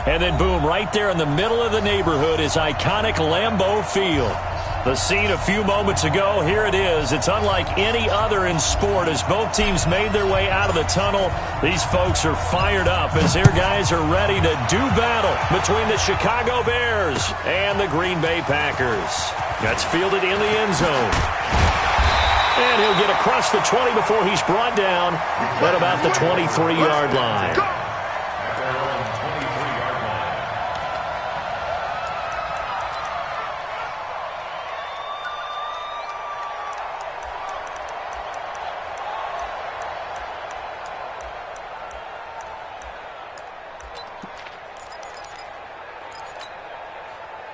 And then, boom, right there in the middle of the neighborhood is iconic Lambeau Field. The scene a few moments ago, here it is. It's unlike any other in sport as both teams made their way out of the tunnel. These folks are fired up as their guys are ready to do battle between the Chicago Bears and the Green Bay Packers. That's fielded in the end zone. And he'll get across the 20 before he's brought down at about the 23-yard line.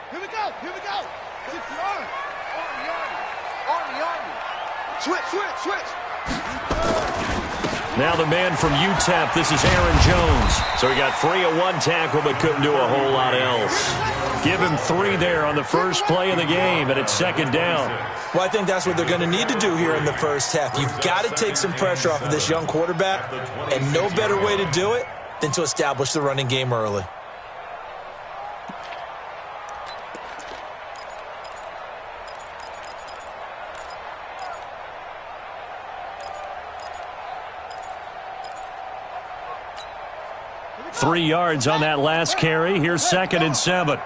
Here we go. Army. Switch. Now the man from UTEP, this is Aaron Jones. So he got free of one tackle but couldn't do a whole lot else. Give him 3 there on the first play of the game, and it's second down. Well, I think that's what they're going to need to do here in the first half. You've got to take some pressure off of this young quarterback, and no better way to do it than to establish the running game early. Three yards on that last carry. Here's 2nd and 7.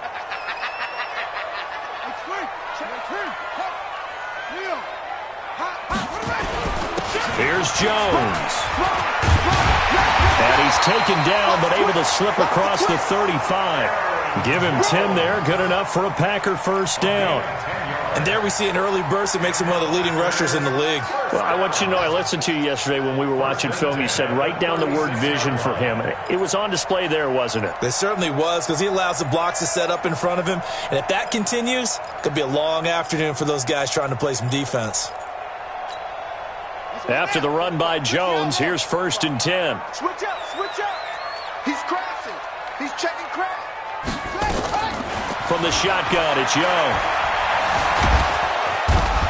Here's Jones. And he's taken down but able to slip across the 35. Give him 10 there. Good enough for a Packer first down. And there we see an early burst that makes him one of the leading rushers in the league. Well, I want you to know, I listened to you yesterday when we were watching film. You said write down the word vision for him. It was on display there, wasn't it? It certainly was, because he allows the blocks to set up in front of him. And if that continues, it could be a long afternoon for those guys trying to play some defense. After the run by Jones, here's 1st and 10. Switch up. He's crashing. He's checking crash. From the shotgun, it's Young.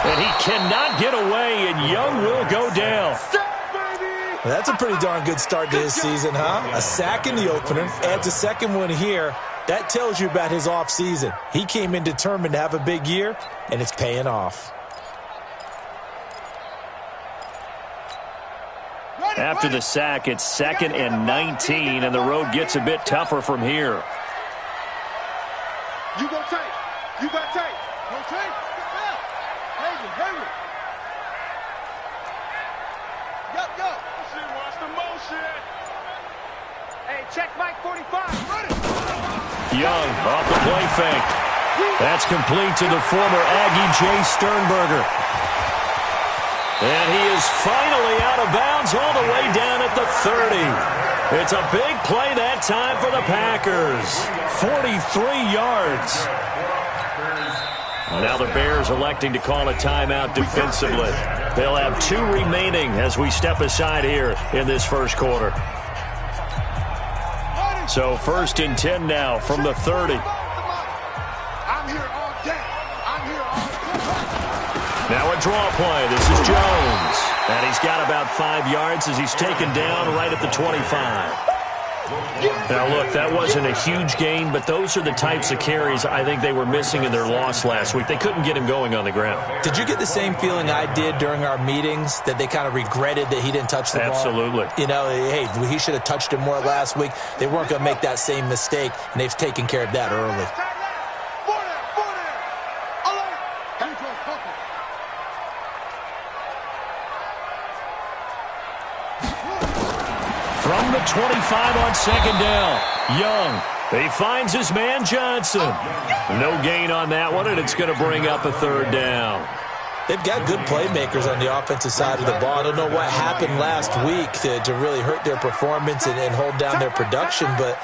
And he cannot get away, and Young will go down. That's a pretty darn good start to his season, huh? A sack in the opener, adds a second one here. That tells you about his offseason. He came in determined to have a big year, and it's paying off. After the sack, it's 2nd and 19, and the road gets a bit tougher from here. You got tape. Go tape. Hurry. Yo. Watch the motion. Hey, check Mike 45. Run it. Young off the play fake. That's complete to the former Aggie Jay Sternberger. And he is finally out of bounds all the way down at the 30. It's a big play that time for the Packers. 43 yards. Now the Bears electing to call a timeout defensively. They'll have 2 remaining as we step aside here in this first quarter. So 1st and 10 now from the 30. I'm here all day. Now a draw play. This is Jones. And he's got about 5 yards as he's taken down right at the 25. Now, look, that wasn't a huge gain, but those are the types of carries I think they were missing in their loss last week. They couldn't get him going on the ground. Did you get the same feeling I did during our meetings, that they kind of regretted that he didn't touch the ball? Absolutely. You know, hey, he should have touched it more last week. They weren't going to make that same mistake, and they've taken care of that early. From the 25 on 2nd down, Young. He finds his man Johnson. No gain on that one, and it's going to bring up a 3rd down. They've got good playmakers on the offensive side of the ball. I don't know what happened last week to really hurt their performance and hold down their production, but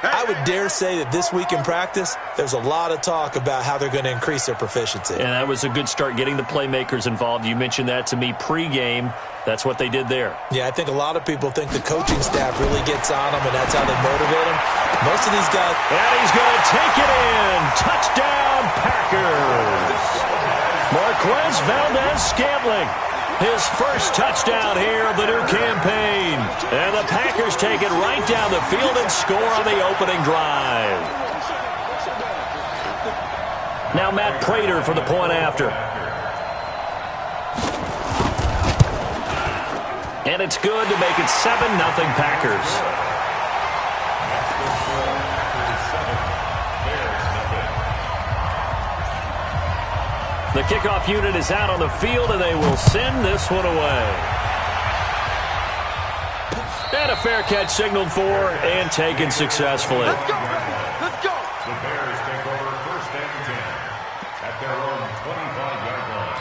I would dare say that this week in practice, there's a lot of talk about how they're going to increase their proficiency. And that was a good start, getting the playmakers involved. You mentioned that to me pregame. That's what they did there. Yeah, I think a lot of people think the coaching staff really gets on them, and that's how they motivate them. Most of these guys... And he's going to take it in. Touchdown, Packers. Marquez Valdez-Scantling His first touchdown here of the new campaign. And the Packers take it right down the field and score on the opening drive. Now Matt Prater for the point after. And it's good to make it 7-0 Packers. The kickoff unit is out on the field, and they will send this one away. And a fair catch signaled for and taken successfully. Let's go, let's go. The Bears take over 1st and 10 at their own 25-yard line.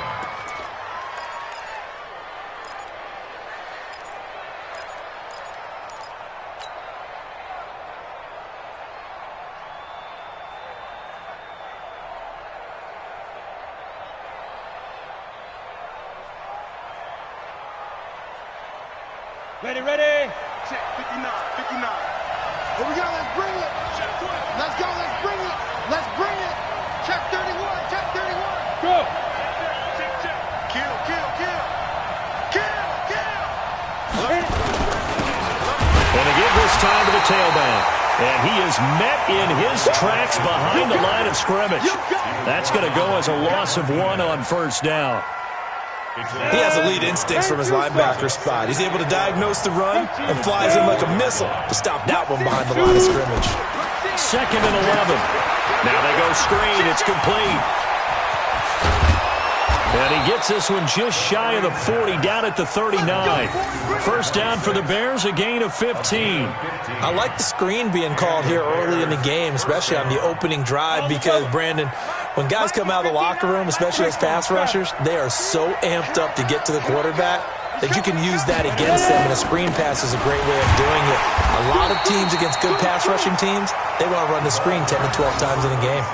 Ready, ready. Check 59, 59. Here we go, let's bring it. Check 20. Let's go, let's bring it. Let's bring it. Check 31, check 31. Go. Check, check. Kill, kill, kill. Kill, kill. And they give this time to the tailback. And he is met in his tracks behind the line of scrimmage. That's going to go as a loss of 1 on 1st down. He has elite instincts from his linebacker spot. He's able to diagnose the run and flies in like a missile to stop that one behind the line of scrimmage. 2nd and 11. Now they go screen. It's complete. And he gets this one just shy of the 40, down at the 39. 1st down for the Bears, a gain of 15. I like the screen being called here early in the game, especially on the opening drive, because, Brandon, when guys come out of the locker room, especially as pass rushers, they are so amped up to get to the quarterback that you can use that against them, and a screen pass is a great way of doing it. A lot of teams against good pass rushing teams, they want to run the screen 10 to 12 times in a game.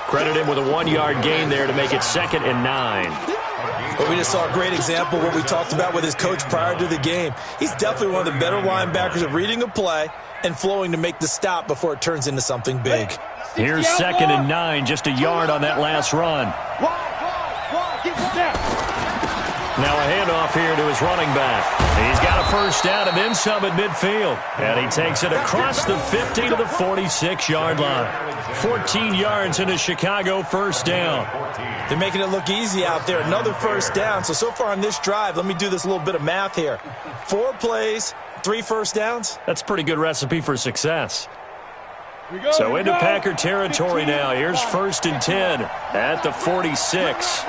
Credit him with a 1-yard gain there to make it 2nd and 9. But we just saw a great example of what we talked about with his coach prior to the game. He's definitely one of the better linebackers at reading a play and flowing to make the stop before it turns into something big. Here's 2nd and 9, just a yard on that last run. Now a handoff here to his running back. He's got a 1st down and then some at midfield. And he takes it across the 50 to the 46-yard line. 14 yards into Chicago 1st down. They're making it look easy out there. Another 1st down. So far on this drive, let me do this little bit of math here. 4 plays, 3 1st downs. That's a pretty good recipe for success. So into Packer territory now. Here's 1st and 10 at the 46.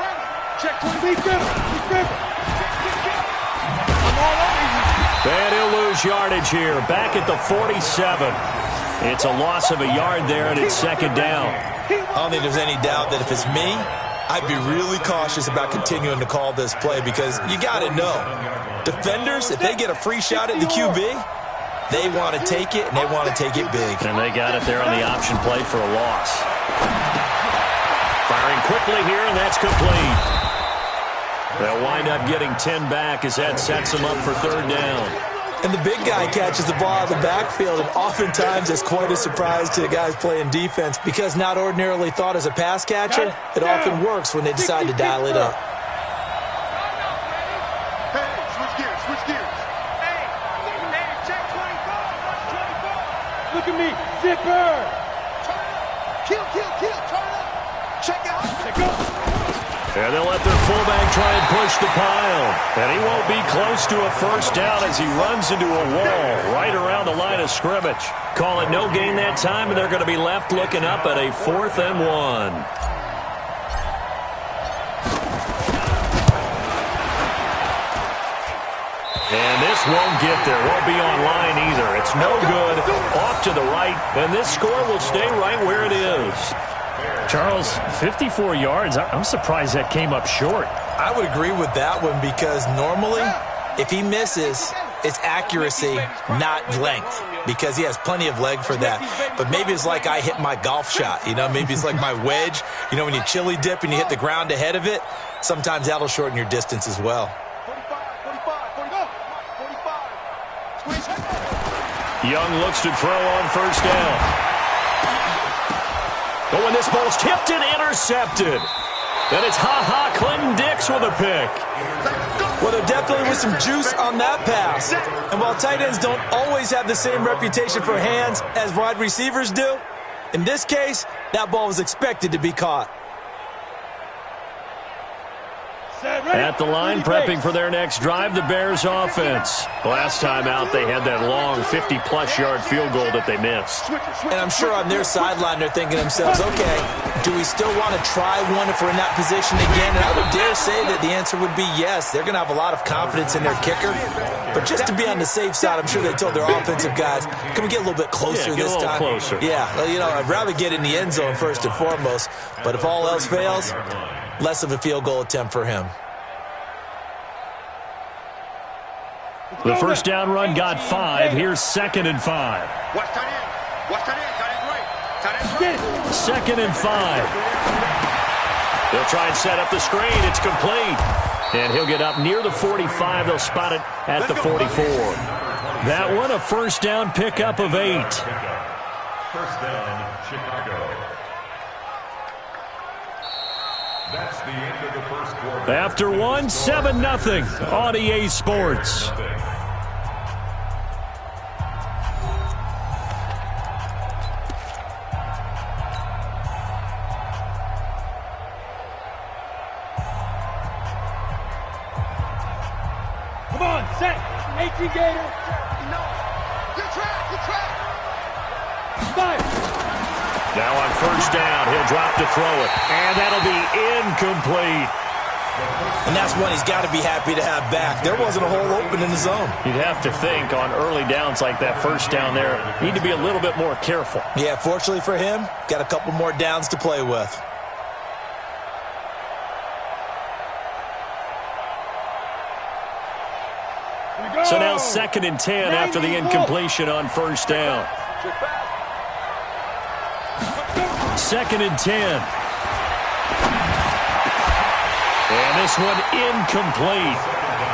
And he'll lose yardage here. Back at the 47. It's a loss of a yard there, and it's 2nd down. I don't think there's any doubt that if it's me, I'd be really cautious about continuing to call this play, because you got to know, defenders, if they get a free shot at the QB, they want to take it, and they want to take it big. And they got it there on the option play for a loss. Firing quickly here, and that's complete. They'll wind up getting 10 back as that sets them up for 3rd down. And the big guy catches the ball out of the backfield, and oftentimes it's quite a surprise to the guys playing defense, because not ordinarily thought as a pass catcher, it often works when they decide to dial it up. Hey, switch gears, switch gears. Hey, check 24, 24. Look at me, zipper. Kill, turn up. Check out. Check out. And they'll let their fullback try and push the pile. And he won't be close to a 1st down as he runs into a wall right around the line of scrimmage. Call it no gain that time, and they're going to be left looking up at a 4th and 1. And this won't get there. Won't be online either. It's no good. Off to the right, and this score will stay right where it is. Charles, 54 yards. I'm surprised that came up short. I would agree with that one, because normally, if he misses, it's accuracy, not length, because he has plenty of leg for that. But maybe it's like I hit my golf shot, maybe it's like my wedge. When you chili dip and you hit the ground ahead of it, sometimes that'll shorten your distance as well. 45. Young looks to throw on 1st down. But when this ball's tipped and intercepted. And it's Ha-Ha Clinton-Dix with a pick. Well, there definitely was some juice on that pass. And while tight ends don't always have the same reputation for hands as wide receivers do, in this case, that ball was expected to be caught. At the line, prepping for their next drive, the Bears offense. Last time out, they had that long 50-plus yard field goal that they missed. And I'm sure on their sideline, they're thinking to themselves, okay, do we still want to try one if we're in that position again? And I would dare say that the answer would be yes. They're going to have a lot of confidence in their kicker. But just to be on the safe side, I'm sure they told their offensive guys, can we get a little bit closer this time? Closer. Yeah, you know, I'd rather get in the end zone first and foremost. But if all else fails, less of a field goal attempt for him. The first down run got 5. Here's 2nd and 5. Second and 5. They'll try and set up the screen. It's complete. And he'll get up near the 45. They'll spot it at the 44. That one, a first down pickup of 8. First down, Chicago. That's the end of the first quarter. After one, 7-0 on EA Sports. Come on, set. 18 Gator. Good track. Fire. Now on first down, he'll drop to throw it. And that'll be incomplete. And that's one he's got to be happy to have back. There wasn't a hole open in the zone. You'd have to think on early downs like that first down there, need to be a little bit more careful. Yeah, fortunately for him, got a couple more downs to play with. So now 2nd and 10 after the incompletion on first down. 2nd and 10. And this one incomplete.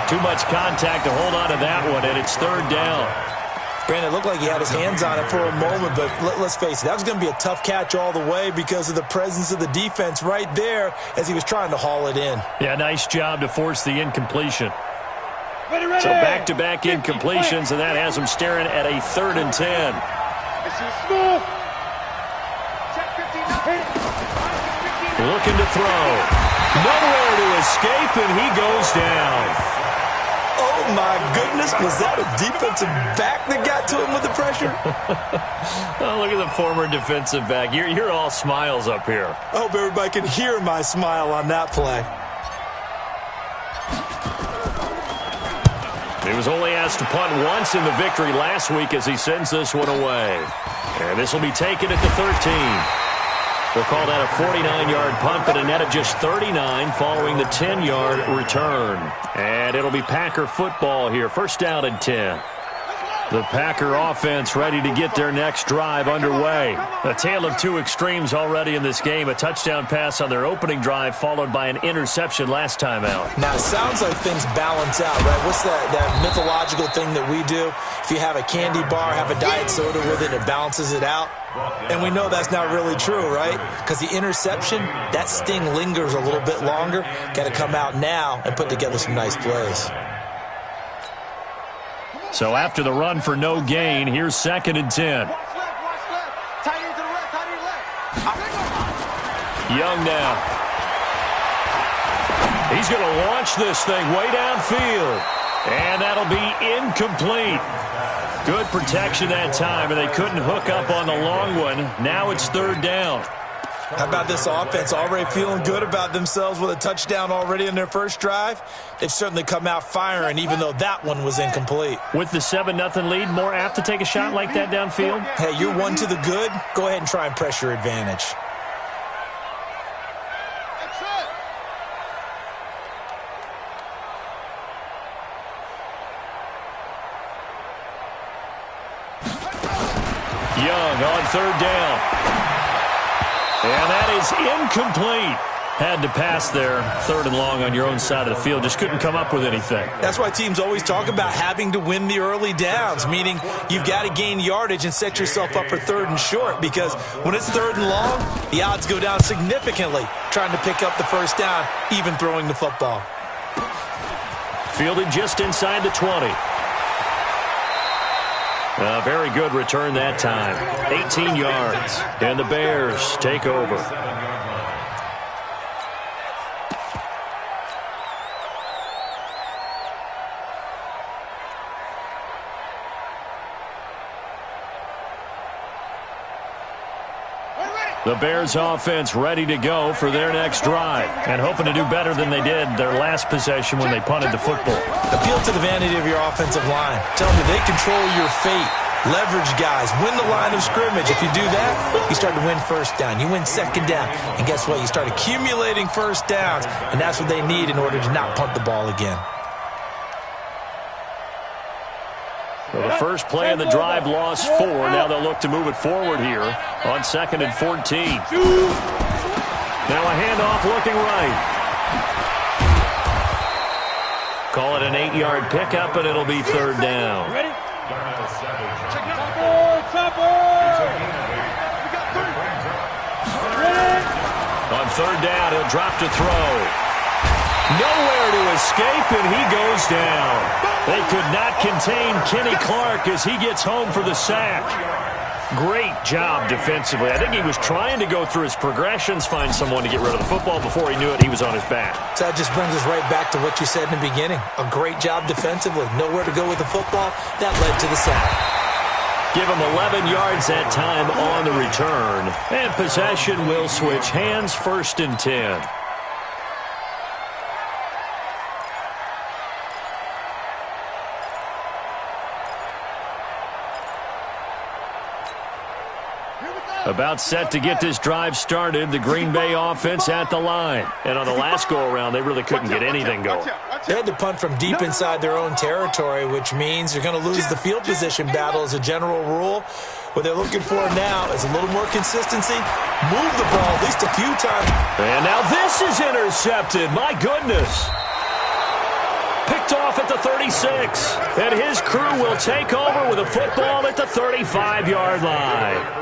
Too much contact to hold on to that one, and it's 3rd down. Granted, it looked like he had his hands on it for a moment, but let's face it, that was going to be a tough catch all the way because of the presence of the defense right there as he was trying to haul it in. Yeah, nice job to force the incompletion. So back-to-back incompletions, and that has him staring at a 3rd and 10. Looking to throw. Nowhere to escape, and he goes down. Oh, my goodness. Was that a defensive back that got to him with the pressure? Oh, look at the former defensive back. You're all smiles up here. I hope everybody can hear my smile on that play. He was only asked to punt once in the victory last week as he sends this one away. And this will be taken at the 13. We'll call that a 49-yard punt, but a net of just 39 following the 10-yard return. And it'll be Packer football here. First down and 10. The Packer offense ready to get their next drive underway. A tale of two extremes already in this game. A touchdown pass on their opening drive followed by an interception last time out. Now, it sounds like things balance out, right? What's that mythological thing that we do? If you have a candy bar, have a diet soda with it, it balances it out. And we know that's not really true, right? Because the interception, that sting lingers a little bit longer. Got to come out now and put together some nice plays. So after the run for no gain, here's 2nd and 10. Young now. He's going to launch this thing way downfield. And that'll be incomplete. Good protection that time, and they couldn't hook up on the long one. Now it's 3rd down. How about this offense already feeling good about themselves with a touchdown already in their first drive? They've certainly come out firing, even though that one was incomplete. With the 7-0 lead, more apt to take a shot like that downfield? Hey, you're one to the good. Go ahead and try and press your advantage. Young on 3rd down. And that is incomplete. Had to pass there, 3rd and long on your own side of the field. Just couldn't come up with anything. That's why teams always talk about having to win the early downs, meaning you've got to gain yardage and set yourself up for 3rd and short, because when it's 3rd and long, the odds go down significantly. trying to pick up the first down, even throwing the football. Fielded just inside the 20. A very good return that time. 18 yards. And the Bears take over. The Bears offense ready to go for their next drive and hoping to do better than they did their last possession when they punted the football. Appeal to the vanity of your offensive line. Tell them they control your fate. Leverage guys. Win the line of scrimmage. If you do that, you start to win first down. You win second down. And guess what? You start accumulating first downs. And that's what they need in order to not punt the ball again. So the first play of the drive lost 4. Now they'll look to move it forward here on 2nd and 14. Now a handoff looking right. Call it an 8-yard pickup, and it'll be 3rd down. Ready? On 3rd down, he'll drop to throw. Nowhere to escape, and he goes down. They could not contain Kenny Clark as he gets home for the sack. Great job defensively. I think he was trying to go through his progressions, find someone to get rid of the football. Before he knew it, he was on his back. So that just brings us right back to what you said in the beginning. A great job defensively. Nowhere to go with the football. That led to the sack. Give him 11 yards that time on the return. And possession will switch hands, 1st and 10. About set to get this drive started, the Green Bay offense at the line. And on the last go-around, they really couldn't get anything going. They had to punt from deep inside their own territory, which means you're going to lose the field position battle as a general rule. What they're looking for now is a little more consistency. Move the ball at least a few times. And now this is intercepted. My goodness. Picked off at the 36. And his crew will take over with a football at the 35-yard line.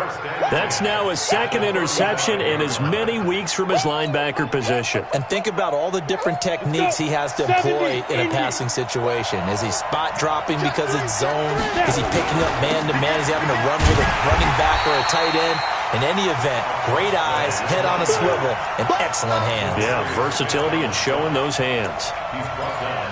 That's now his 2nd interception in as many weeks from his linebacker position. And think about all the different techniques he has to employ in a passing situation. Is he spot dropping because it's zone? Is he picking up man-to-man? Is he having to run with a running back or a tight end? In any event, great eyes, head on a swivel, and excellent hands. Yeah, versatility and showing those hands.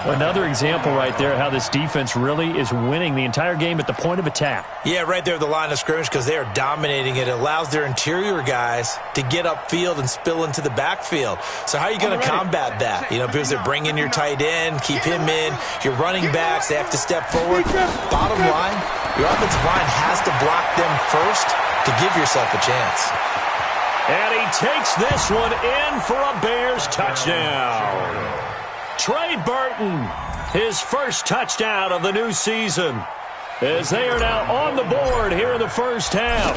Another example right there how this defense really is winning the entire game at the point of attack. Yeah, right there at the line of scrimmage because they are dominating it. It allows their interior guys to get upfield and spill into the backfield. So how are you going to combat that? You know, because they're bringing your tight end, keep him in. Your running backs, they have to step forward. Bottom line, your offensive line has to block them first to give yourself a chance. And he takes this one in for a Bears touchdown. Trey Burton, his first touchdown of the new season, as they are now on the board here in the first half.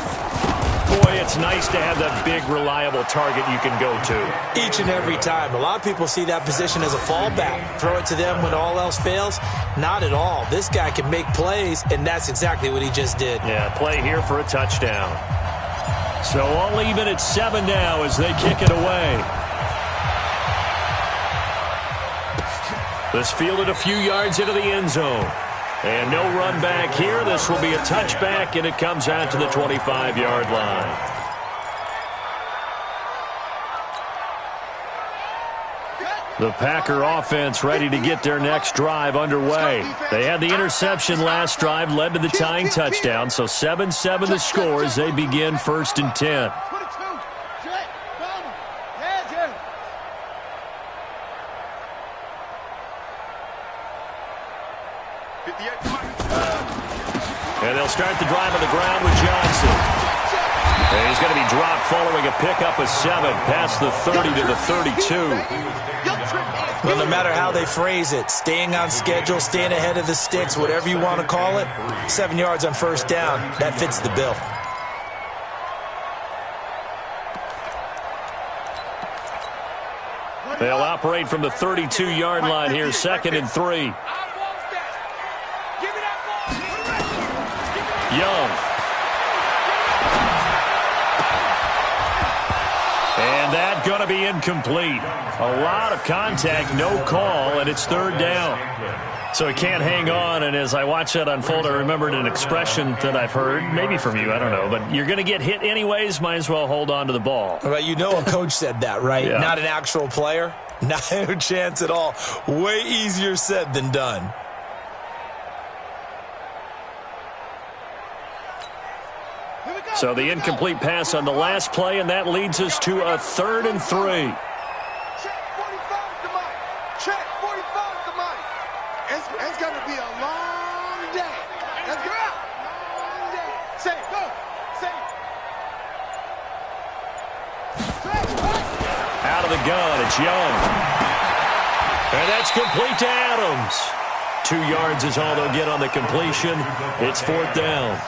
Boy, it's nice to have that big, reliable target you can go to. Each and every time. A lot of people see that position as a fallback. Throw it to them when all else fails. Not at all. This guy can make plays, and that's exactly what he just did. Yeah, play here for a touchdown. So all even at 7 now as they kick it away. This fielded a few yards into the end zone. And no run back here. This will be a touchback, and it comes out to the 25-yard line. The Packer offense ready to get their next drive underway. They had the interception last drive, led to the tying touchdown. So 7-7 the score as they begin 1st and 10. And they'll start the drive on the ground with Johnson. And he's going to be dropped following a pickup of 7 past the 30 to the 32. Well, no matter how they phrase it, staying on schedule, staying ahead of the sticks, whatever you want to call it, 7 yards on 1st down, that fits the bill. They'll operate from the 32-yard line here, 2nd and 3. Young. And that going to be incomplete. A lot of contact, no call, and it's third down. So he can't hang on, and as I watch that unfold, I remembered an expression that I've heard, maybe from you, I don't know, but you're going to get hit anyways, might as well hold on to the ball. Well, you know a coach said that, right? Yeah. Not an actual player. No chance at all. Way easier said than done. So the incomplete pass on the last play, and that leads us to a 3rd and 3. Check 45 to Mike. Check 45 to Mike. It's going to be a long day. Let's go out. Long day. Say, go. Say. Out of the gun, it's Young. And that's complete to Adams. 2 yards is all they'll get on the completion. It's 4th down.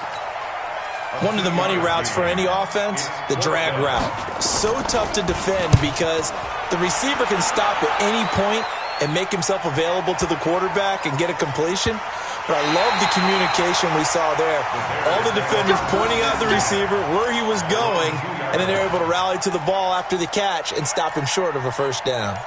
One of the money routes for any offense, the drag route. So tough to defend because the receiver can stop at any point and make himself available to the quarterback and get a completion. But I love the communication we saw there. All the defenders pointing out the receiver, where he was going, and then they're able to rally to the ball after the catch and stop him short of a first down.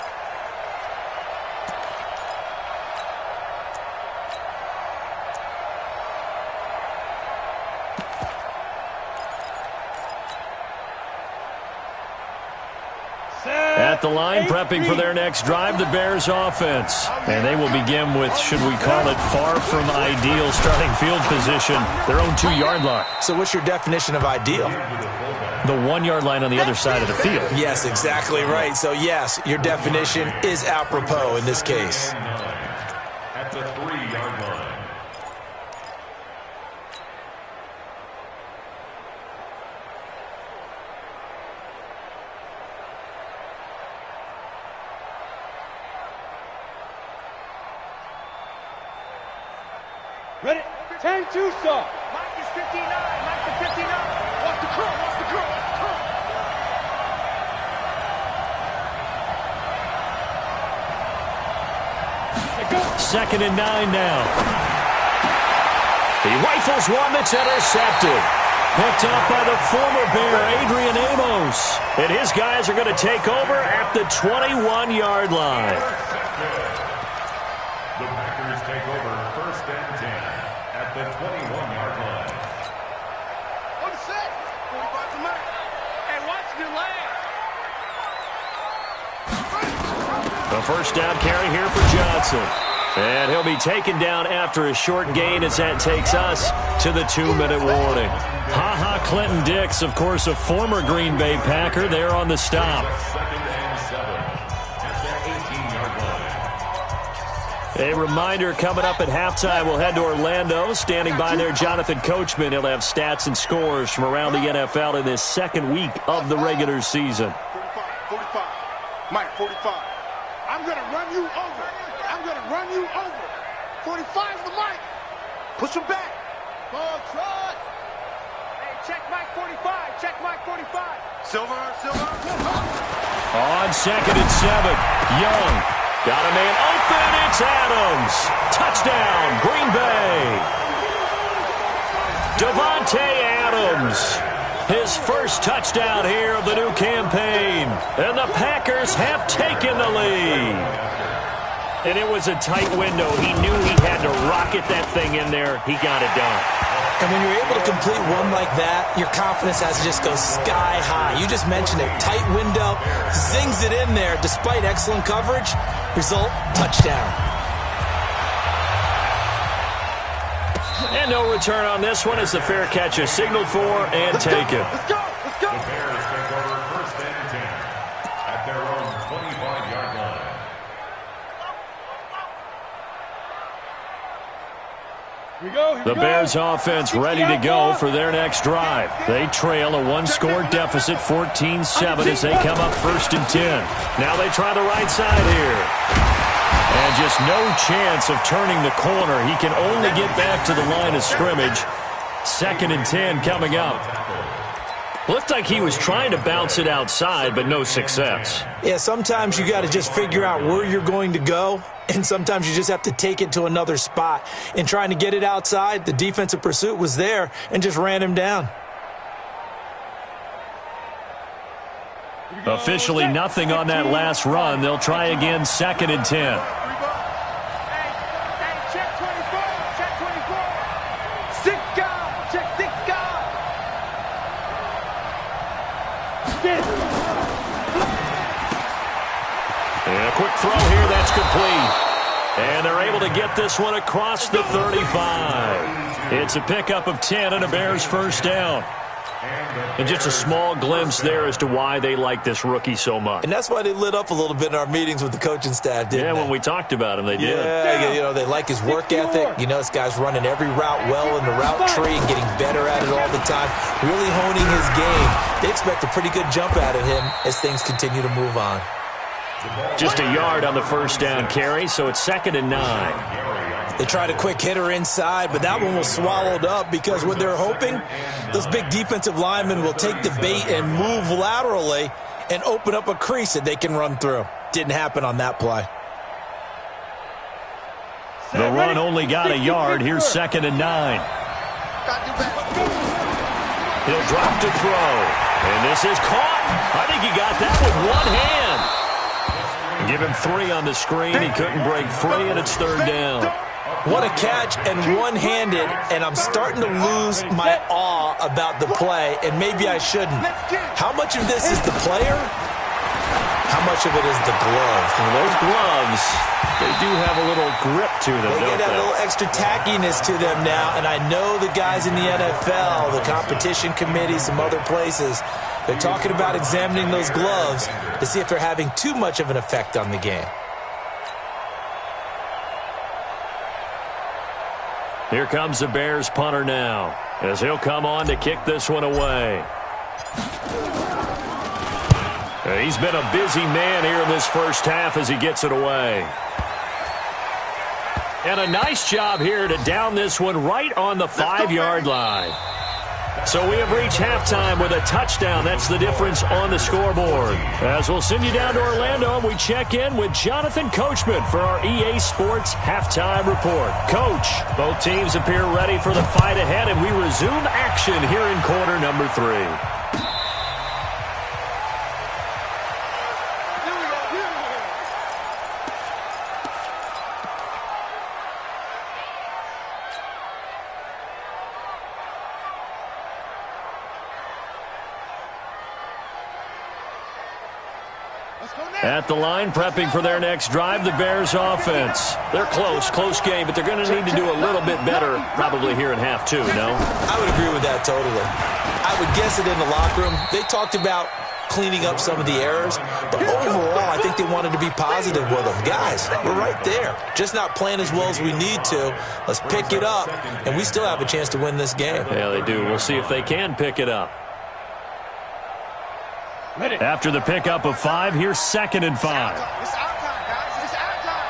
At the line, prepping for their next drive, the Bears offense. And they will begin with, should we call it, far from ideal starting field position, their own 2-yard line. So what's your definition of ideal? The 1-yard line on the other side of the field. Yes, exactly right. So yes, your definition is apropos in this case. At the 3-yard line. Ready? 10-2 stop. Mike is 59. Mike is 59. Watch the curl. Watch the curl. Watch the curl. 2nd and 9 now. He rifles one that's intercepted. Picked up by the former Bear, Adrian Amos. And his guys are going to take over at the 21-yard line. The Packers take over 1st and 10 at the 21-yard line. On the set. 45 to Mike. And watch the leg. The first down carry here for Johnson. And he'll be taken down after a short gain as that takes us to the 2-minute warning. Ha-ha, Clinton Dix, of course, a former Green Bay Packer, there on the stop. 2nd and 7 at their 18-yard line. A reminder coming up at halftime, we'll head to Orlando. Standing by there, Jonathan Coachman. He'll have stats and scores from around the NFL in this 2nd week of the regular season. 45. Mike, 45. I'm going to run you over. I'm going to run you over. 45's the Mike. Push him back. Ball trot. Hey, check Mike 45. Check Mike 45. Silver. On 2nd and 7, Young. Got a man open. It's Adams. Touchdown, Green Bay. Davante Adams. His first touchdown here of the new campaign. And the Packers have taken the lead. And it was a tight window. He knew he had to rocket that thing in there. He got it done. And when you're able to complete one like that, your confidence has to just go sky high. You just mentioned it. Tight window, zings it in there despite excellent coverage. Result, touchdown. And no return on this one as the fair catch is signaled for and taken. Let's go. The Bears take over 1st and 10 at their own 25-yard line. The Bears offense ready to go for their next drive. They trail a 1-score deficit, 14-7 as they come up 1st and 10. Now they try the right side here. And just no chance of turning the corner. He can only get back to the line of scrimmage. 2nd and 10 coming up. Looked like he was trying to bounce it outside, but no success. Yeah, sometimes you got to just figure out where you're going to go, and sometimes you just have to take it to another spot. In trying to get it outside, the defensive pursuit was there and just ran him down. Officially nothing on that last run. They'll try again, 2nd and 10. Check 24. Check 24. 6 guys. Check 6 guys. And a quick throw here. That's complete. And they're able to get this one across the 35. It's a pickup of 10 and a Bears first down. And just a small glimpse there as to why they like this rookie so much. And that's why they lit up a little bit in our meetings with the coaching staff, didn't they? Yeah, when we talked about him, they did. Yeah, you know, they like his work ethic. You know, this guy's running every route well in the route tree and getting better at it all the time, really honing his game. They expect a pretty good jump out of him as things continue to move on. Just a yard on the first down carry, so it's 2nd and 9. They tried a quick hitter inside, but that one was swallowed up because what they're hoping, those big defensive linemen will take the bait and move laterally and open up a crease that they can run through. Didn't happen on that play. The run only got a yard. Here's 2nd and 9. He'll drop to throw. And this is caught. I think he got that with one hand. Give him 3 on the screen. He couldn't break free, and it's 3rd down. What a catch, and one-handed, and I'm starting to lose my awe about the play, and maybe I shouldn't. How much of this is the player? How much of it is the glove? Well, those gloves, they do have a little grip to them, They get a little extra tackiness to them now, and I know the guys in the NFL, the competition committee, some other places, they're talking about examining those gloves to see if they're having too much of an effect on the game. Here comes the Bears punter now, as he'll come on to kick this one away. He's been a busy man here in this first half as he gets it away. And a nice job here to down this one right on the 5-yard line. So we have reached halftime with a touchdown. That's the difference on the scoreboard. As we'll send you down to Orlando, we check in with Jonathan Coachman for our EA Sports Halftime Report. Coach, both teams appear ready for the fight ahead, and we resume action here in quarter number 3. At the line, prepping for their next drive, the Bears offense. They're close game, but they're going to need to do a little bit better probably here in half 2, no? I would agree with that totally. I would guess it in the locker room. They talked about cleaning up some of the errors, but overall, I think they wanted to be positive with them. Guys, we're right there. Just not playing as well as we need to. Let's pick it up, and we still have a chance to win this game. Yeah, they do. We'll see if they can pick it up. After the pickup of 5, here's 2nd and 5. It's our time, guys. It's our time.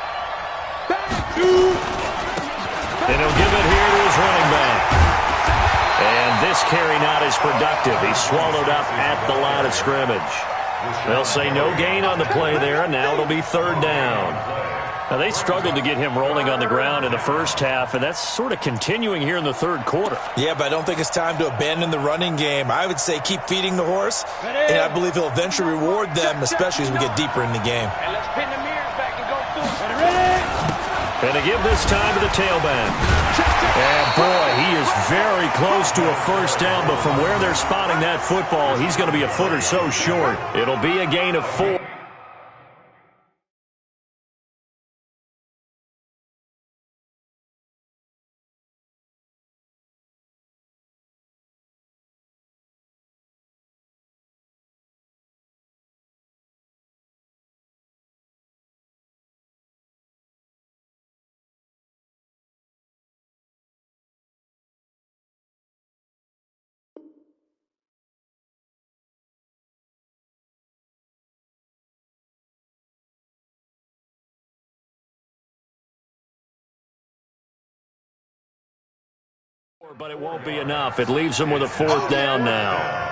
And he'll give it here to his running back. And this carry not as productive. He's swallowed up at the line of scrimmage. They'll say no gain on the play there, and now it'll be 3rd down. Now, they struggled to get him rolling on the ground in the first half, and that's sort of continuing here in the 3rd quarter. Yeah, but I don't think it's time to abandon the running game. I would say keep feeding the horse, and I believe he'll eventually reward them, especially as we get deeper in the game. And let's pin the mirrors back and go through. Ready? And to give this time to the tailback. And, boy, he is very close to a first down, but from where they're spotting that football, he's going to be a foot or so short. It'll be a gain of 4. But it won't be enough. It leaves them with a 4th down now.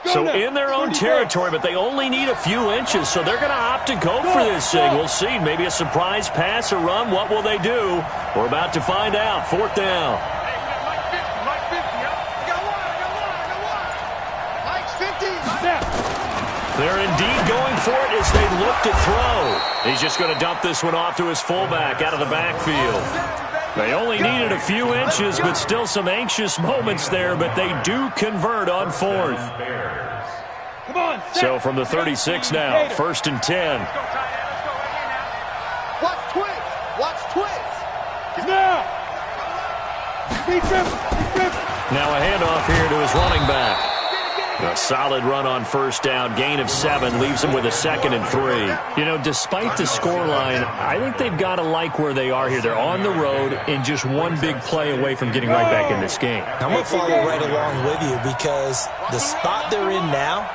So in their own territory, but they only need a few inches, so they're going to opt to go for this thing. We'll see. Maybe a surprise pass or run. What will they do? We're about to find out. 4th down. They're indeed going for it as they look to throw. He's just going to dump this one off to his fullback out of the backfield. They only needed a few inches, but still some anxious moments there, but they do convert on 4th. So from the 36 now, 1st and 10. Watch twins. Watch twins. Now a handoff here to his running back. A solid run on 1st down. Gain of 7 leaves them with a 2nd and 3. You know, despite the scoreline, I think they've got to like where they are here. They're on the road and just one big play away from getting right back in this game. I'm going to follow right along with you because the spot they're in now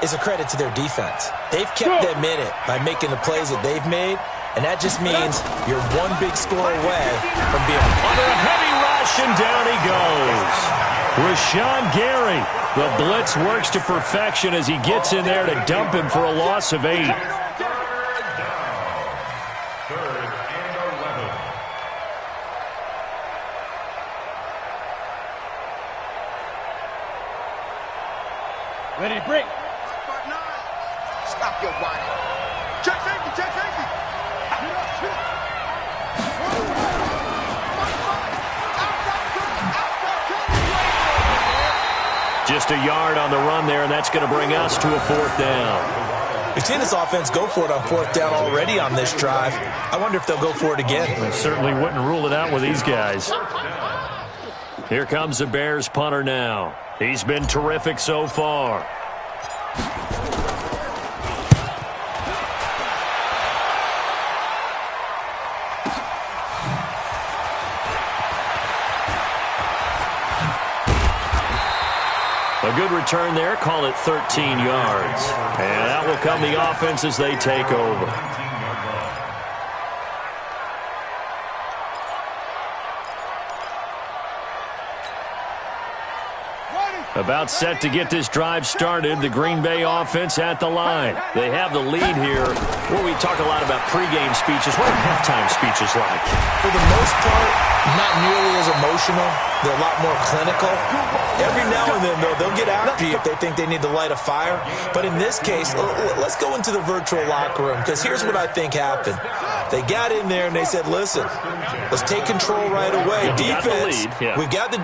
is a credit to their defense. They've kept them in it by making the plays that they've made, and that just means you're one big score away from being under a heavy rush, and down he goes. Rashawn Gary. The blitz works to perfection as he gets in there to dump him for a loss of 8. 3rd and 11. Ready to break. Stop your whining. Check safety, check safety. Just a yard on the run there, and that's going to bring us to a 4th down. We've seen this offense go for it on 4th down already on this drive. I wonder if they'll go for it again. I certainly wouldn't rule it out with these guys. Here comes the Bears punter now. He's been terrific so far. A good return there. Call it 13 yards. And out will come the offense as they take over. About set to get this drive started. The Green Bay offense at the line. They have the lead here. Where we talk a lot about pregame speeches. What are halftime speeches like? For the most part, not nearly as emotional. They're a lot more clinical. Every now and then, though, they'll get after you if they think they need to light a fire. But in this case, let's go into the virtual locker room, because here's what I think happened. They got in there and they said, listen, let's take control right away. Defense, we've got the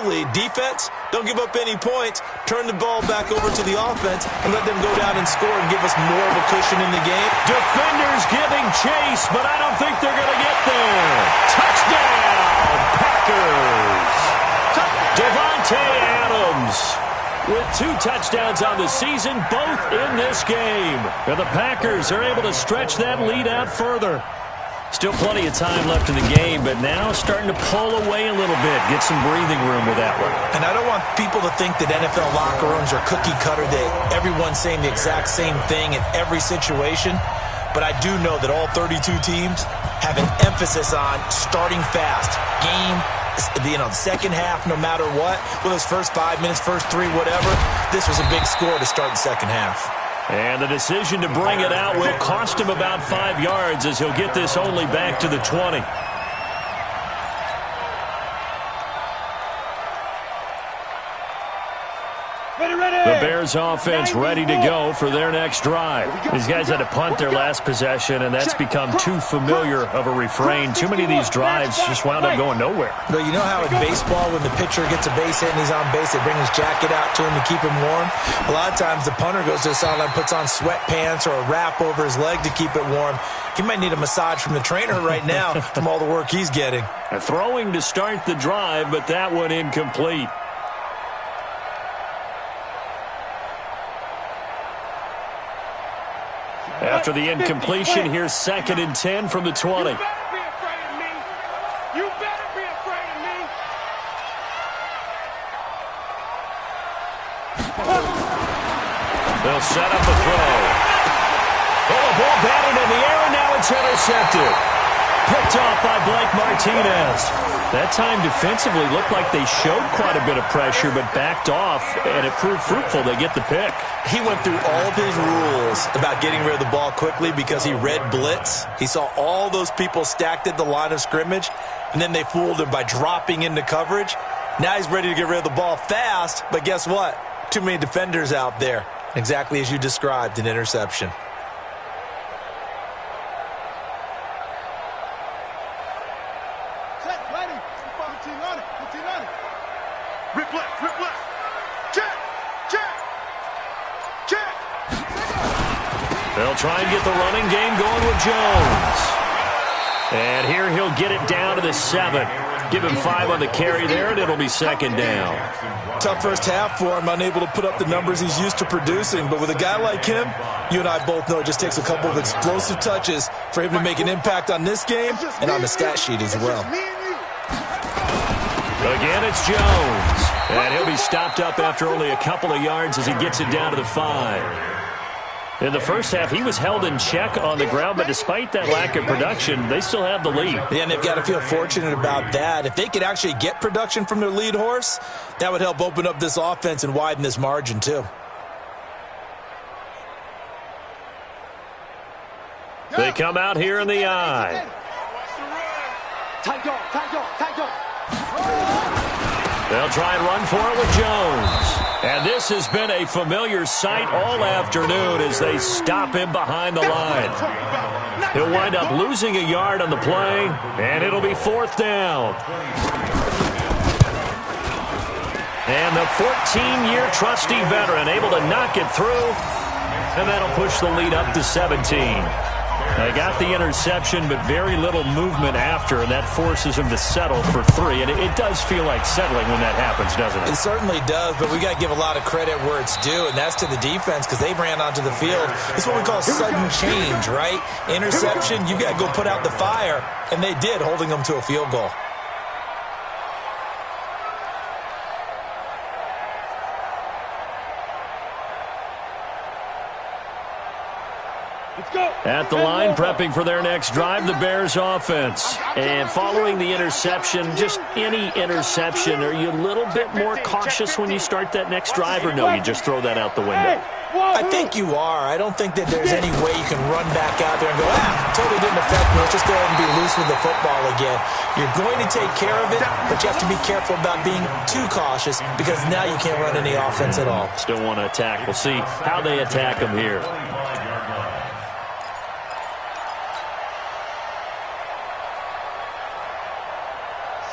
lead. Defense, don't give up any points. Turn the ball back over to the offense and let them go down and score and give us more of a cushion in the game. Defenders giving chase, but I don't think they're going to get there. Touchdown, Packers. Devontae Adams with 2 touchdowns on the season, both in this game. And the Packers are able to stretch that lead out further. Still plenty of time left in the game, but now starting to pull away a little bit, get some breathing room with that one. And I don't want people to think that NFL locker rooms are cookie cutter, that everyone's saying the exact same thing in every situation. But I do know that all 32 teams have an emphasis on starting fast. The second half, no matter what, whether it's first 5 minutes, first 3, whatever, this was a big score to start the second half. And the decision to bring it out will cost him about 5 yards as he'll get this only back to the 20. The Bears offense ready to go for their next drive. These guys had to punt their last possession, and that's become too familiar of a refrain. Too many of these drives just wound up going nowhere. But you know how in baseball, when the pitcher gets a base hit and he's on base, they bring his jacket out to him to keep him warm? A lot of times the punter goes to the sideline, puts on sweatpants or a wrap over his leg to keep it warm. He might need a massage from the trainer right now from all the work he's getting. Throwing to start the drive, but that one incomplete. After the incompletion, here's 2nd and 10 from the 20. You better be afraid of me. You better be afraid of me. They'll set up a throw. Oh, a ball batted in the air, and now it's intercepted. Picked off by Blake Martinez. That time defensively looked like they showed quite a bit of pressure but backed off, and it proved fruitful. They get the pick. He went through all of his rules about getting rid of the ball quickly because he read blitz. He saw all those people stacked at the line of scrimmage, and then they fooled him by dropping into coverage. Now he's ready to get rid of the ball fast, but guess what? Too many defenders out there. Exactly as you described, an interception. They'll try and get the running game going with Jones. And here he'll get it down to the 7. Give him 5 on the carry there, and it'll be second down. Tough first half for him, unable to put up the numbers he's used to producing. But with a guy like him, you and I both know it just takes a couple of explosive touches for him to make an impact on this game and on the stat sheet as well. Again, it's Jones. And he'll be stopped up after only a couple of yards as he gets it down to the 5. In the first half, he was held in check on the ground, but despite that lack of production, they still have the lead. Yeah, and they've got to feel fortunate about that. If they could actually get production from their lead horse, that would help open up this offense and widen this margin too. They come out here in the eye. They'll try and run for it with Jones. And this has been a familiar sight all afternoon as they stop him behind the line. He'll wind up losing a yard on the play, and it'll be 4th down. And the 14-year trusty veteran able to knock it through, and that'll push the lead up to 17. They got the interception, but very little movement after, and that forces him to settle for 3. And it does feel like settling when that happens, doesn't it? It certainly does, but we got to give a lot of credit where it's due, and that's to the defense because they ran onto the field. It's what we call sudden change, right? Interception, you got to go put out the fire, and they did, holding them to a field goal. At the line, prepping for their next drive, the Bears offense. And following the interception, just any interception, are you a little bit more cautious when you start that next drive, or no, you just throw that out the window? I think you are. I don't think that there's any way you can run back out there and go, totally didn't affect me. Let's just go ahead and be loose with the football again. You're going to take care of it, but you have to be careful about being too cautious because now you can't run any offense at all. Still want to attack. We'll see how they attack them here.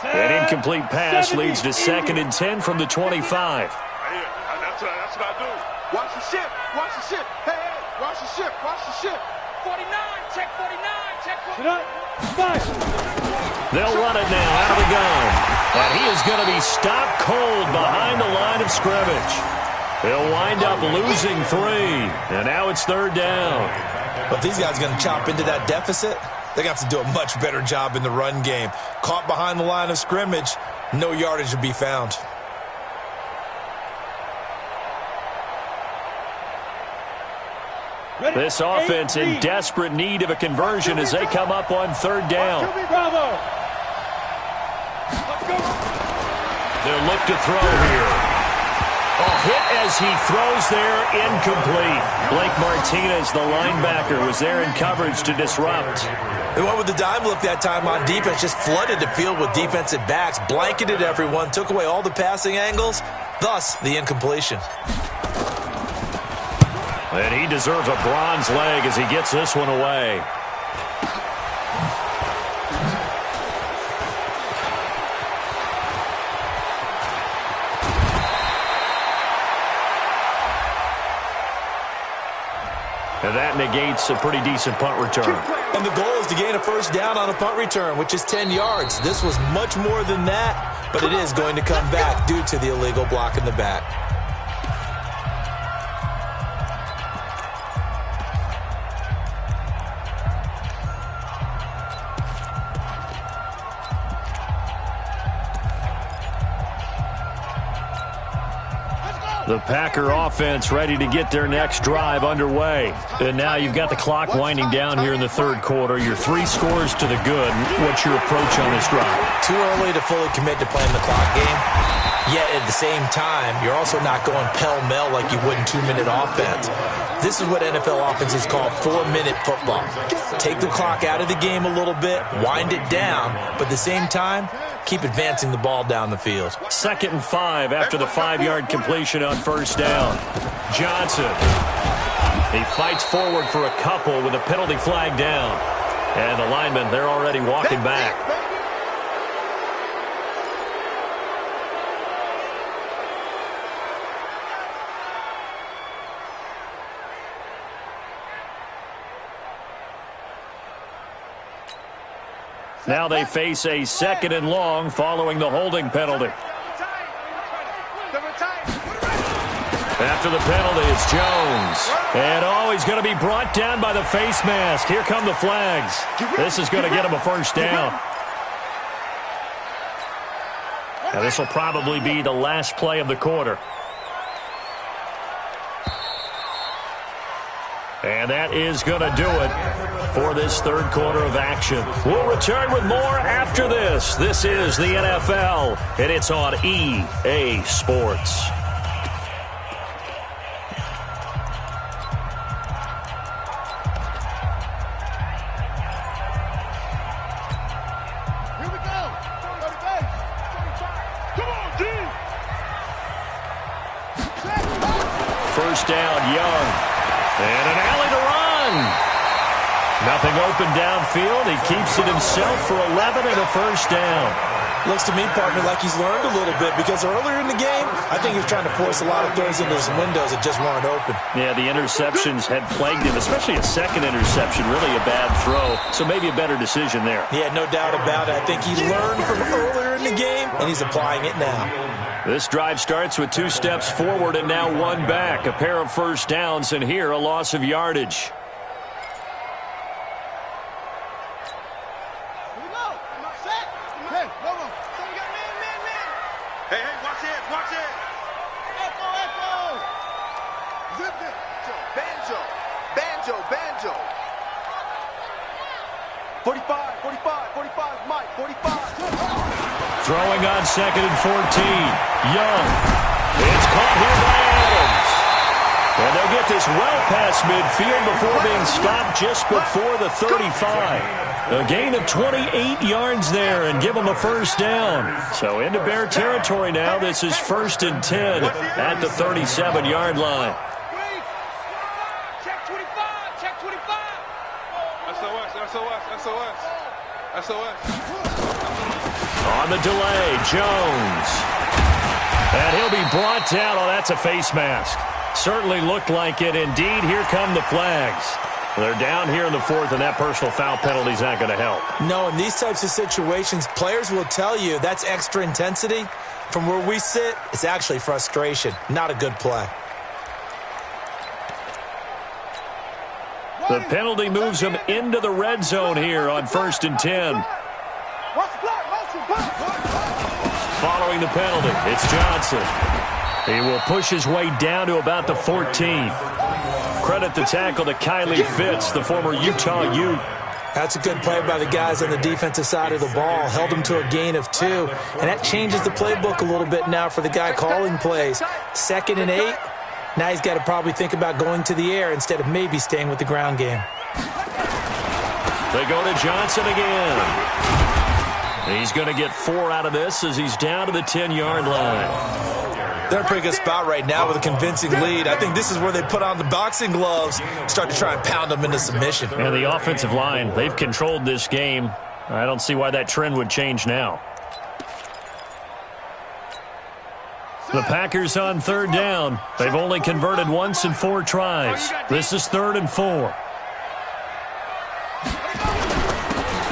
An incomplete pass leads to 2nd and 10 from the 25. That's what I do. Watch the ship. Watch the ship. Hey, watch the ship. Watch the ship. 49. Check 49. Check 49. They'll run it now out of the gun. And he is going to be stopped cold behind the line of scrimmage. They'll wind up losing 3. And now it's 3rd down. But these guys are going to chop into that deficit. They're going to have to do a much better job in the run game. Caught behind the line of scrimmage, no yardage to be found. This offense in desperate need of a conversion as they come up on 3rd down. They'll look to throw here. A hit as he throws there, incomplete. Blake Martinez, the linebacker, was there in coverage to disrupt. They went with the dime look that time on defense, just flooded the field with defensive backs, blanketed everyone, took away all the passing angles, thus the incompletion. And he deserves a bronze leg as he gets this one away. And that negates a pretty decent punt return. And the goal is to gain a 1st down on a punt return, which is 10 yards. This was much more than that, but it is going to come back due to the illegal block in the back. The Packer offense ready to get their next drive underway. And now you've got the clock winding down here in the third quarter. Your 3 scores to the good. What's your approach on this drive? Too early to fully commit to playing the clock game. Yet at the same time, you're also not going pell-mell like you would in 2-minute offense. This is what NFL offenses call 4-minute football. Take the clock out of the game a little bit, wind it down, but at the same time, keep advancing the ball down the field. 2nd and 5 after the 5-yard completion on first down. Johnson. He fights forward for a couple with a penalty flag down. And the linemen, they're already walking back. Now they face a 2nd and long following the holding penalty. After the penalty, it's Jones. And he's going to be brought down by the face mask. Here come the flags. This is going to get him a first down. Now this will probably be the last play of the quarter. And that is going to do it for this third quarter of action. We'll return with more after this. This is the NFL, and it's on EA Sports. Here we go. Come on, D. First down, Young. And an alley to run. Nothing open downfield. He keeps it himself for 11 and a first down. Looks to me, partner, like he's learned a little bit because earlier in the game, I think he was trying to force a lot of throws into some windows that just weren't open. Yeah, the interceptions had plagued him, especially a second interception, really a bad throw. So maybe a better decision there. Yeah, no doubt about it. I think he learned from earlier in the game, and he's applying it now. This drive starts with 2 steps forward and now 1 back. A pair of first downs, and here a loss of yardage. Hey, watch it. Echo. Zip it. Banjo. 45, Mike, 45. Throwing on 2nd and 14. Young. It's caught here by Adams. And they'll get this well past midfield before being stopped just before the 35. A gain of 28 yards there and give them a first down. So into Bear territory now. This is 1st and 10 at the 37-yard line. Check 25. SOS. On the delay, Jones. And he'll be brought down. Oh, that's a face mask. Certainly looked like it. Indeed, here come the flags. They're down here in the 4th, and that personal foul penalty is not going to help. No, in these types of situations, players will tell you that's extra intensity. From where we sit, it's actually frustration. Not a good play. The penalty moves him into the red zone here on 1st and 10. Following the penalty, it's Johnson. He will push his way down to about the 14. Credit the tackle to Kylie Fitz, the former Utah Ute. That's a good play by the guys on the defensive side of the ball. Held him to a gain of 2. And that changes the playbook a little bit now for the guy calling plays. 2nd and 8. Now he's got to probably think about going to the air instead of maybe staying with the ground game. They go to Johnson again. He's going to get 4 out of this as he's down to the 10-yard line. They're in a pretty good spot right now with a convincing lead. I think this is where they put on the boxing gloves, start to try and pound them into submission. And the offensive line, they've controlled this game. I don't see why that trend would change now. The Packers on 3rd down. They've only converted once in 4 tries. This is 3rd and 4.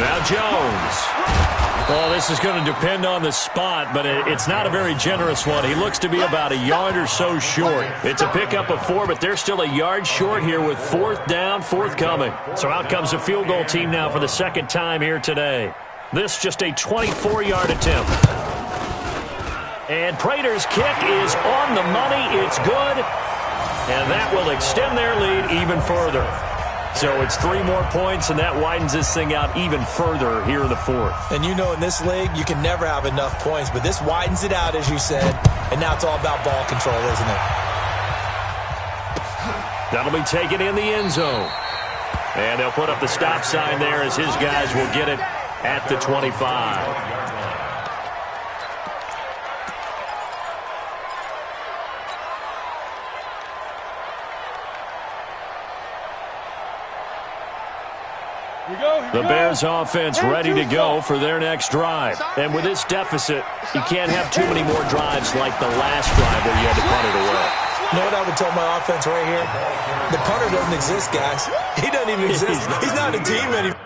Now Jones. Well, this is going to depend on the spot, but it's not a very generous one. He looks to be about a yard or so short. It's a pickup of 4, but they're still a yard short here with 4th down, forthcoming. So out comes a field goal team now for the 2nd time here today. This just a 24-yard attempt. And Prater's kick is on the money. It's good. And that will extend their lead even further. So it's 3 more points, and that widens this thing out even further here in the fourth. And you know in this league, you can never have enough points, but this widens it out, as you said, and now it's all about ball control, isn't it? That'll be taken in the end zone. And they'll put up the stop sign there as his guys will get it at the 25. The Bears offense ready to go for their next drive. And with this deficit, you can't have too many more drives like the last drive where you had to punt it away. You know what I would tell my offense right here? The punter doesn't exist, guys. He doesn't even exist. He's not a team anymore.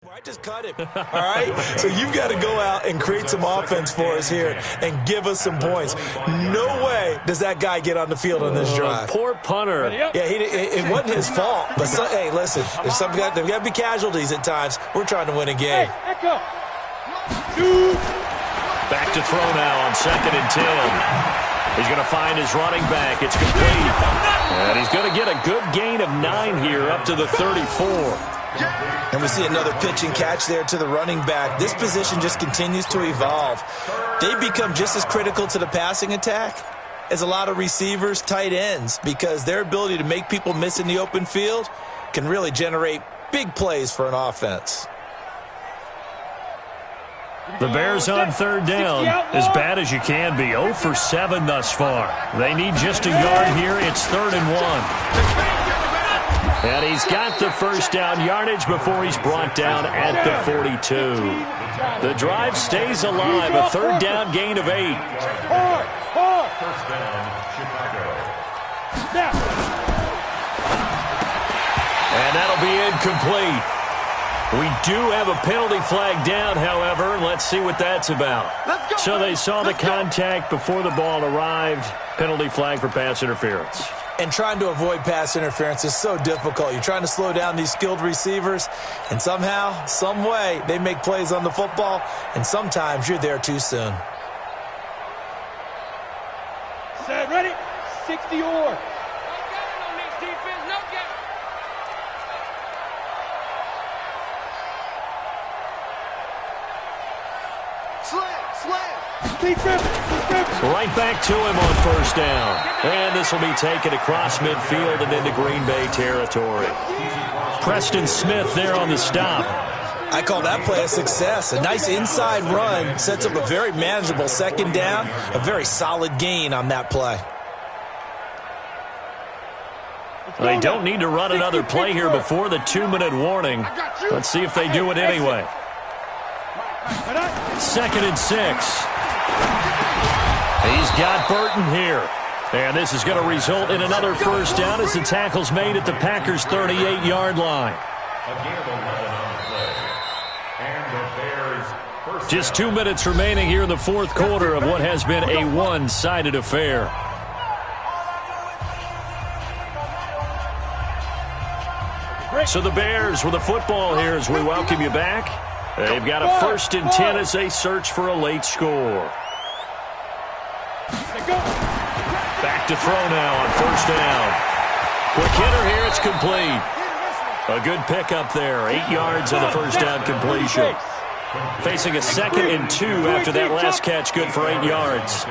I just cut him, all right? So you've got to go out and create some offense for us here and give us some points. No way does that guy get on the field on this drive. Poor punter. Yeah, it wasn't his fault. But, hey, listen, there's got to be casualties at times. We're trying to win a game. Back to throw now on 2nd and 10. He's going to find his running back. It's complete. And he's going to get a good gain of 9 here up to the 34. And we see another pitch and catch there to the running back. This position just continues to evolve. They become just as critical to the passing attack as a lot of receivers, tight ends, because their ability to make people miss in the open field can really generate big plays for an offense. The Bears on 3rd down, as bad as you can be. 0 for 7 thus far. They need just a yard here. It's 3rd and 1. And he's got the first down yardage before he's brought down at the 42. The drive stays alive, a 3rd down gain of 8. First down, Chicago. And that'll be incomplete. We do have a penalty flag down, however. Let's see what that's about. So they saw the contact before the ball arrived. Penalty flag for pass interference. And trying to avoid pass interference is so difficult. You're trying to slow down these skilled receivers, and somehow, some way, they make plays on the football, and sometimes you're there too soon. Set, ready, 60 or. Right back to him on 1st down. And this will be taken across midfield and into Green Bay territory. Preston Smith there on the stop. I call that play a success. A nice inside run sets up a very manageable 2nd down. A very solid gain on that play. They don't need to run another play here before the 2-minute warning. Let's see if they do it anyway. 2nd and 6. He's got Burton here. And this is going to result in another first down as the tackle's made at the Packers' 38-yard line. Just 2 minutes remaining here in the 4th quarter of what has been a one-sided affair. So the Bears with a football here as we welcome you back. They've got a 1st and 10 as they search for a late score. Back to throw now on 1st down. Quick hitter here, it's complete. A good pickup there, 8 yards on the first down completion. Facing a 2nd and 2 after that last catch, good for 8 yards.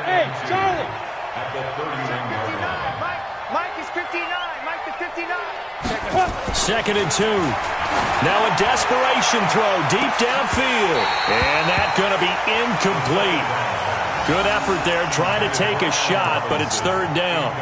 Hey, Charlie. At the 39-yard line. Mike is 59. Mike is 59. 2nd and 2. Now a desperation throw deep downfield. And that's going to be incomplete. Good effort there, trying to take a shot, but it's 3rd down.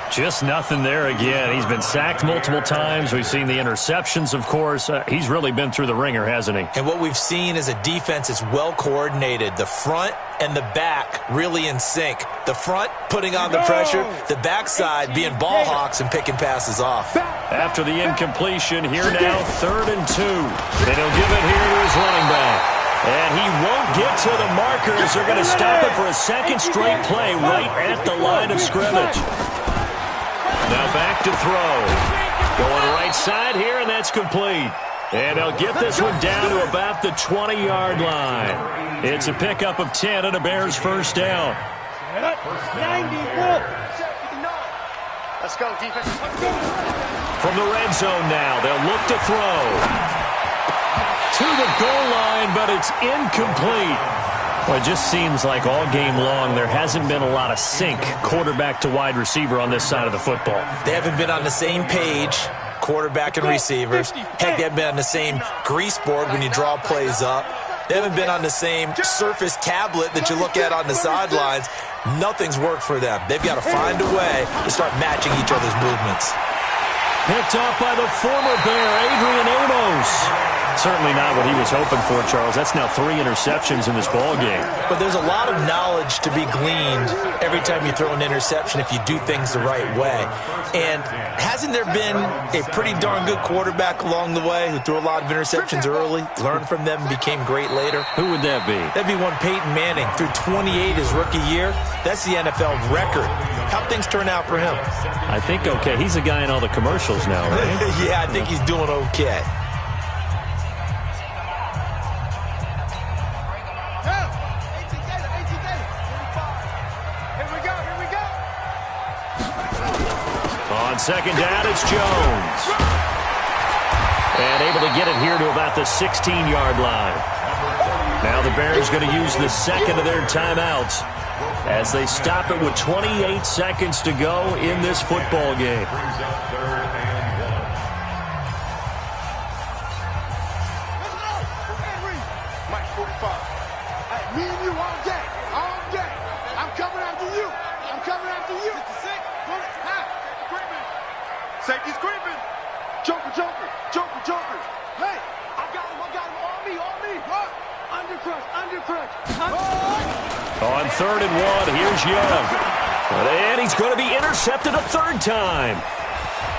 Just nothing there again. He's been sacked multiple times. We've seen the interceptions, of course. He's really been through the ringer, hasn't he? And what we've seen is a defense that's well coordinated. The front and the back really in sync. The front putting on the pressure, the backside being ball hawks and picking passes off. After the incompletion, here now, 3rd and 2. And he'll give it here to his running back. And he won't get to the markers. They're going to stop it for a 2nd straight play right at the line of scrimmage. Now back to throw. Going right side here, and that's complete. And they'll get this one down to about the 20-yard line. It's a pickup of 10 and a Bears 1st down. 90. Let's go, defense. From the red zone now, they'll look to throw. To the goal line, but it's incomplete. Well, it just seems like all game long there hasn't been a lot of sync quarterback to wide receiver on this side of the football. They haven't been on the same page, quarterback and receivers. Heck, they haven't been on the same grease board when you draw plays up. They haven't been on the same surface tablet that you look at on the sidelines. Nothing's worked for them. They've got to find a way to start matching each other's movements. Picked off by the former Bear, Adrian Amos. Certainly not what he was hoping for, Charles. That's now 3 interceptions in this ball game. But there's a lot of knowledge to be gleaned every time you throw an interception if you do things the right way. And hasn't there been a pretty darn good quarterback along the way who threw a lot of interceptions early, learned from them, and became great later? Who would that be? That'd be one Peyton Manning. Threw 28 his rookie year. That's the NFL record. How'd things turn out for him? I think okay. He's a guy in all the commercials now, right? Yeah, I think he's doing okay. On 2nd down, it's Jones. And able to get it here to about the 16-yard line. Now the Bears going to use the 2nd of their timeouts as they stop it with 28 seconds to go in this football game. Mike 45. Hey, me and you all day. All day. I'm coming after you. I'm coming after you. 56. Safety's creeping. Joker, Joker, Joker, Joker. Hey, I got him. On me. What? Undercrush. On 3rd and 1, here's Young. And he's going to be intercepted a 3rd time.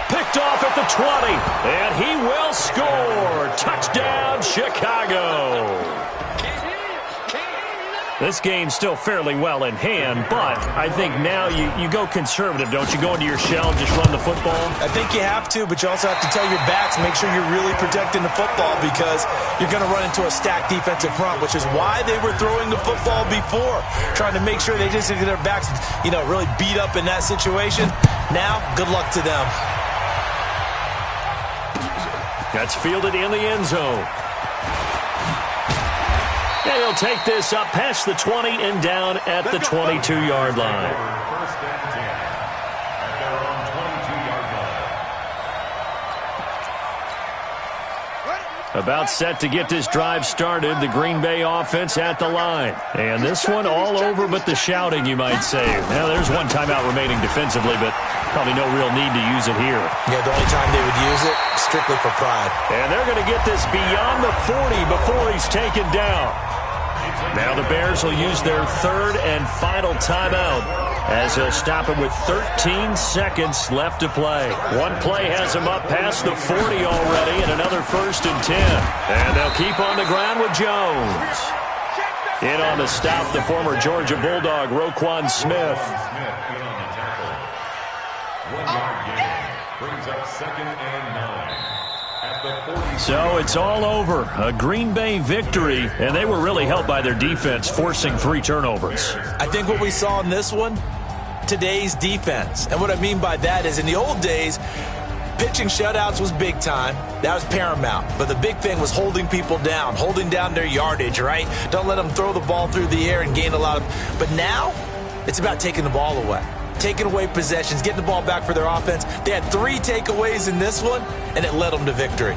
Picked off at the 20. And he will score. Touchdown, Chicago. This game's still fairly well in hand, but I think now you go conservative, don't you? Go into your shell and just run the football? I think you have to, but you also have to tell your backs, make sure you're really protecting the football because you're going to run into a stacked defensive front, which is why they were throwing the football before, trying to make sure they just get their backs, really beat up in that situation. Now, good luck to them. That's fielded in the end zone. And he'll take this up past the 20 and down at the 22-yard line. First and 10 at their own 22-yard line. About set to get this drive started, the Green Bay offense at the line. And this one all over but the shouting, you might say. Now, there's one timeout remaining defensively, but probably no real need to use it here. Yeah, the only time they would use it, strictly for pride. And they're going to get this beyond the 40 before he's taken down. Now the Bears will use their 3rd and final timeout as they'll stop it with 13 seconds left to play. One play has them up past the 40 already and another 1st and 10. And they'll keep on the ground with Jones. In on the stop, the former Georgia Bulldog, Roquan Smith. In on the tackle. 1-yard gain brings up 2nd and 9. So it's all over. A Green Bay victory, and they were really helped by their defense, forcing 3 turnovers. I think what we saw in this one, today's defense. And what I mean by that is in the old days, pitching shutouts was big time. That was paramount. But the big thing was holding people down, holding down their yardage, right? Don't let them throw the ball through the air and gain a lot of... But now, it's about taking the ball away. taking away possessions, getting the ball back for their offense. They had 3 takeaways in this one, and it led them to victory.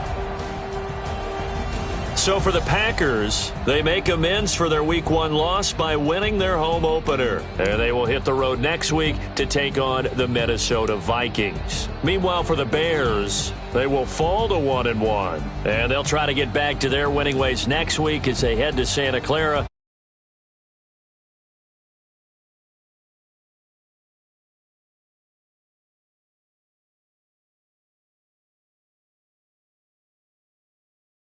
So for the Packers, they make amends for their Week 1 loss by winning their home opener. And they will hit the road next week to take on the Minnesota Vikings. Meanwhile, for the Bears, they will fall to 1-1. And they'll try to get back to their winning ways next week as they head to Santa Clara.